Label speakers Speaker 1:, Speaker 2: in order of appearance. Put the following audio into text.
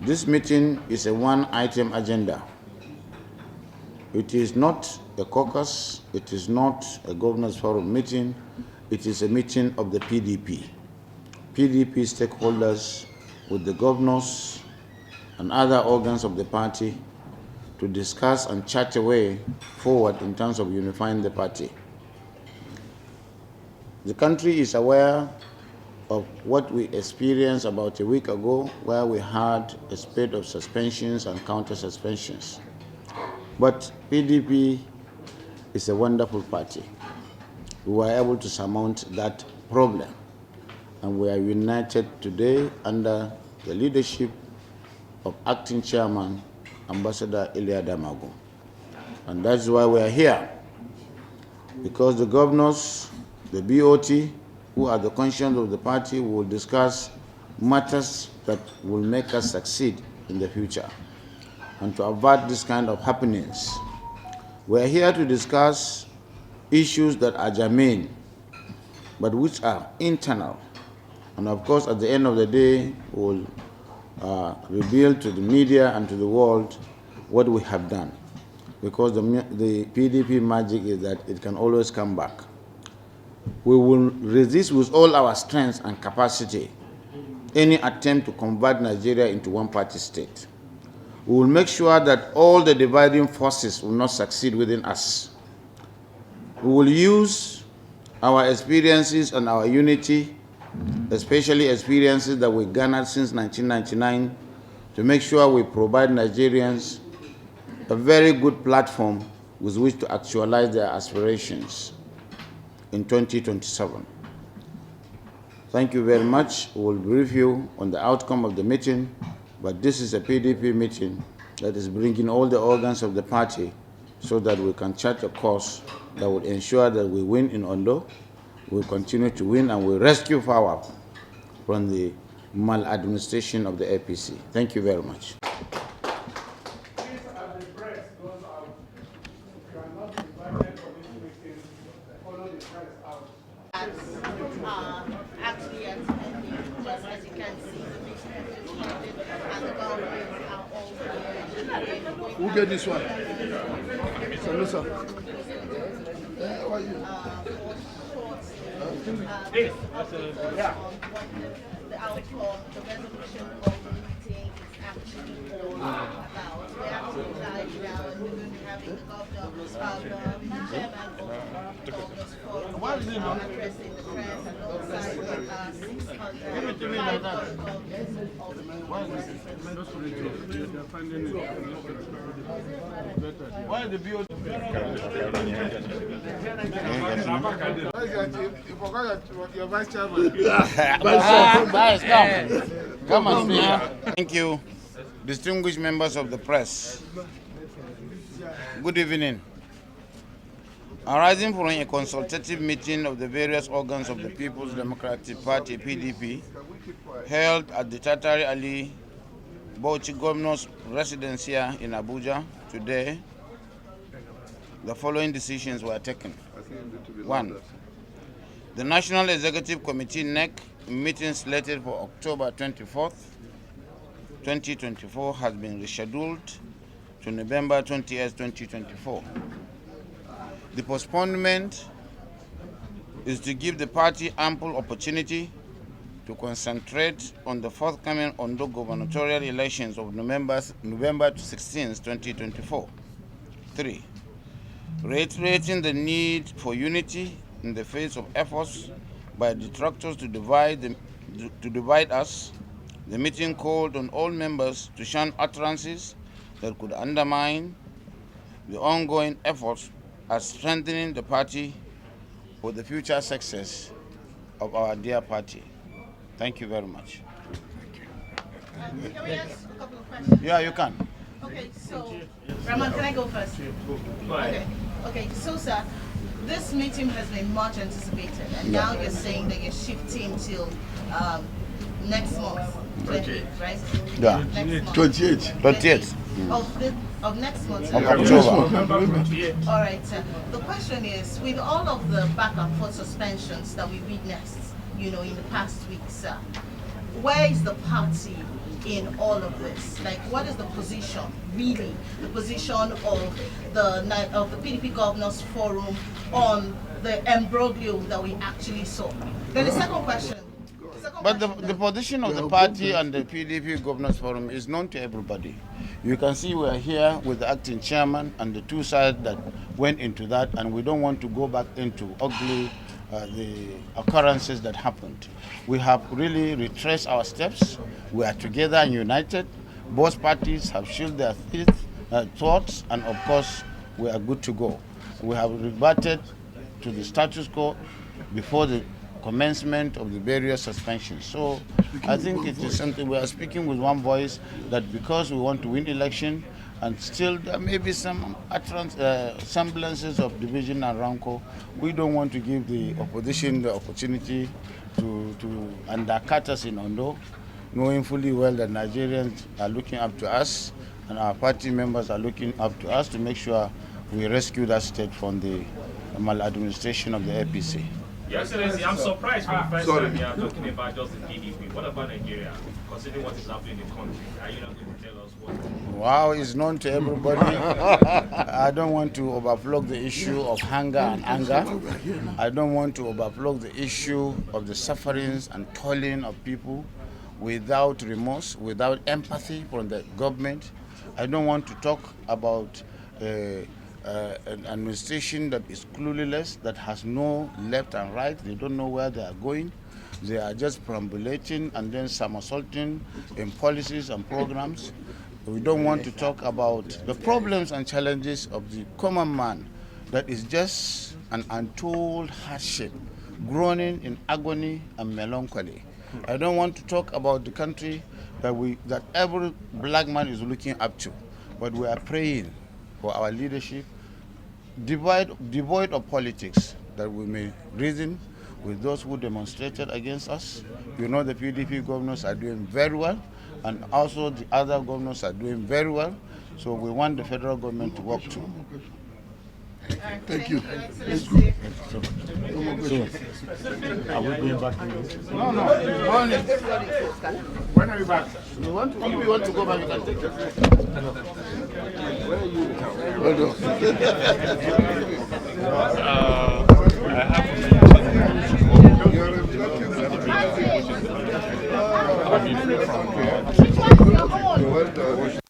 Speaker 1: This meeting is a one-item agenda. It is not a caucus, it is not a Governors Forum meeting, it is a meeting of the PDP. PDP stakeholders with the governors and other organs of the party to discuss and chart a way forward in terms of unifying the party. The country is aware of what we experienced about a week ago, where we had a spate of suspensions and counter-suspensions. But PDP is a wonderful party. We were able to surmount that problem, and we are united today under the leadership of Acting Chairman, Ambassador Damagum. And that's why we are here, because the governors, the BOT, who are the conscience of the party, will discuss matters that will make us succeed in the future. And to avert this kind of happenings, we are here to discuss issues that are germane, but which are internal. And of course, at the end of the day, we'll reveal to the media and to the world what we have done. Because the PDP magic is that it can always come back. We will resist with all our strength and capacity any attempt to convert Nigeria into one-party state. We will make sure that all the dividing forces will not succeed within us. We will use our experiences and our unity, especially experiences that we garnered since 1999, to make sure we provide Nigerians a very good platform with which to actualize their aspirations in 2027. Thank you very much. We will brief you on the outcome of the meeting, but this is a PDP meeting that is bringing all the organs of the party so that we can chart a course that will ensure that we win in Ondo, we continue to win, and we rescue power from the maladministration of the APC. Thank you very much.
Speaker 2: Actually attending, just as you can see, the business is funded and the governments are all here.
Speaker 3: Who get this one? Salusa.
Speaker 2: How are you? The outcome, the resolution of the meeting is actually all about. We're actually live now, and we're going to be having the governor, the chairman of the Governors Forum, addressing the press, and alongside with 600
Speaker 3: Why the BOT? You forgot your vice chairman.
Speaker 1: Come on, here. Thank you, distinguished members of the press. Good evening. Arising from a consultative meeting of the various organs of the People's Democratic Party, PDP, held at the Tatari Ali Bauchi Governor's residence here in Abuja today, the following decisions were taken. 1. The National Executive Committee, NEC, meeting slated for October 24th, 2024 has been rescheduled to November 20th, 2024. The postponement is to give the party ample opportunity to concentrate on the forthcoming Ondo gubernatorial elections of November 16, 2024. 3. Reiterating the need for unity in the face of efforts by detractors to divide us, the meeting called on all members to shun utterances that could undermine the ongoing efforts at strengthening the party for the future success of our dear party. Thank you very much.
Speaker 2: Can we ask a couple of questions?
Speaker 1: Yeah, you can.
Speaker 2: Okay, so, Rahman, can I go first? Okay, so sir, this meeting has been much anticipated, and now you're saying that you're shifting till next month, 28th, right?
Speaker 1: Yeah.
Speaker 2: Next month.
Speaker 3: 28.
Speaker 1: 28th.
Speaker 2: of next month.
Speaker 1: Of October.
Speaker 2: All right, sir. The question is, with all of the back and forth suspensions that we witnessed, in the past week, sir, where is the party in all of this? Like, what is the position, really, the position of the PDP Governors Forum on the imbroglio that we actually saw? Then the second question.
Speaker 1: But the position of the party and the PDP Governors Forum is known to everybody. You can see we are here with the acting chairman and the two sides that went into that, and we don't want to go back into the occurrences that happened. We have really retraced our steps. We are together and united. Both parties have shielded their thoughts, and of course, we are good to go. We have reverted to the status quo before the commencement of the various suspensions. So I think it is something we are speaking with one voice, that because we want to win election, and still there may be some semblances of division and rancor, we don't want to give the opposition the opportunity to undercut us in Ondo, knowing fully well that Nigerians are looking up to us and our party members are looking up to us to make sure we rescue that state from the maladministration of the APC.
Speaker 4: Your Excellency, I'm surprised for the first time you are talking about just the PDP. What about Nigeria? Considering what is happening in the country, are you not going to tell us what?
Speaker 1: Wow, it's known to everybody. I don't want to overflow the issue of hunger and anger. I don't want to overflow the issue of the sufferings and toiling of people without remorse, without empathy from the government. I don't want to talk about an administration that is clueless, that has no left and right. They don't know where they are going. They are just perambulating and then somersaulting in policies and programs. We don't want to talk about the problems and challenges of the common man that is just an untold hardship, groaning in agony and melancholy. I don't want to talk about the country that every black man is looking up to, but we are praying for our leadership, devoid of politics, that we may reason with those who demonstrated against us. The PDP governors are doing very well, and also the other governors are doing very well, so we want the federal government to work too.
Speaker 3: Thank you.
Speaker 1: Are we going back to this? No.
Speaker 3: When are you back?
Speaker 1: If you want to go back, you can take it.
Speaker 3: I have a meeting.